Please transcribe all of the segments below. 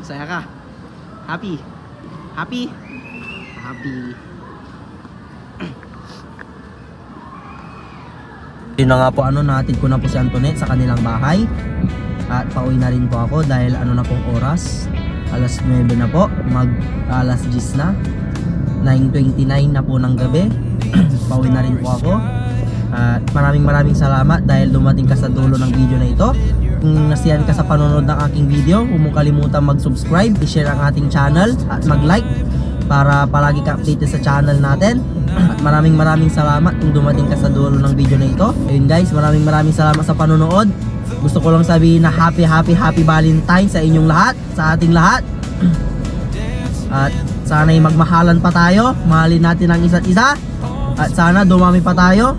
Saya ka? Happy? Happy? Happy. Yun na nga po, natin ko na po si Antoinette sa kanilang bahay. At pauwi na rin po ako dahil na pong oras. Alas 9 na po, alas 10 na. 9:29 na po ng gabi. Pauwi na rin po ako. At maraming salamat dahil dumating ka sa dulo ng video na ito. Kung nasiyahan ka sa panonood ng aking video, huwag mong kalimutan mag-subscribe, i-share ang ating channel at mag-like para palagi ka updated sa channel natin. At maraming salamat kung dumating ka sa dulo ng video na ito. Ayun guys, maraming salamat sa panonood. Gusto ko lang sabihin na happy Valentine sa inyong lahat, sa ating lahat. At sana'y magmahalan pa tayo, mahalin natin ang isa't isa. At sana dumami pa tayo.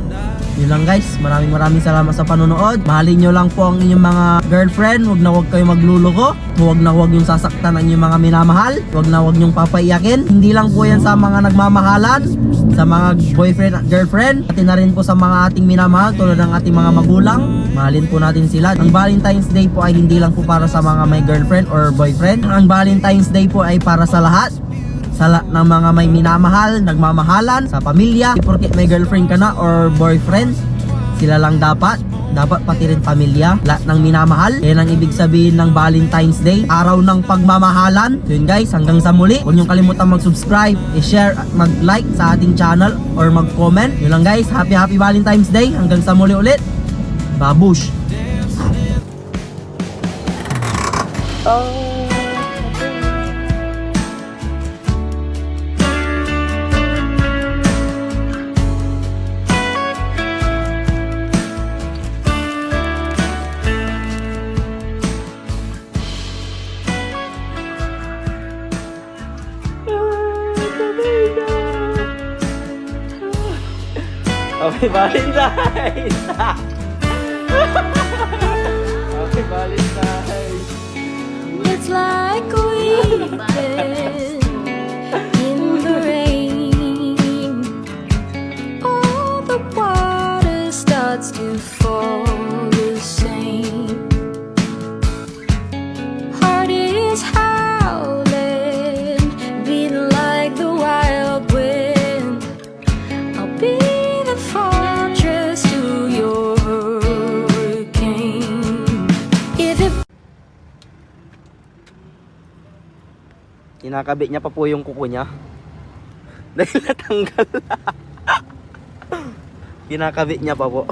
Yun lang guys, maraming salamat sa panonood. Mahalin nyo lang po ang inyong mga girlfriend. Huwag kayo magluluko. Huwag yung sasaktan ang inyong mga minamahal. Huwag yung papaiyakin. Hindi lang po yan sa mga nagmamahalan, sa mga boyfriend at girlfriend, pati na rin po sa mga ating minamahal tulad ng ating mga magulang. Mahalin po natin sila. Ang Valentine's Day po ay hindi lang po para sa mga may girlfriend or boyfriend. Ang Valentine's Day po ay para sa lahat, sa ng mga may minamahal, nagmamahalan, sa pamilya. Porket may girlfriend ka na or boyfriend, sila lang dapat pati rin pamilya, lahat ng minamahal. Yan ang ibig sabihin ng Valentine's Day, araw ng pagmamahalan. Yun guys, hanggang sa muli. Huwag niyong kalimutan mag-subscribe, i-share at mag-like sa ating channel or mag-comment. Yun lang guys, happy Valentine's Day. Hanggang sa muli ulit. Babush! Happy Valentine's! Happy Valentine's! It's like weeping in the rain. All the water starts to fall the same. Heart is howling, beating like the wild wind. I'll be the fortress to your hurricane. If it Kinakabit niya pa po yung kuko niya dahil natanggal na. Kinakabit niya pa po.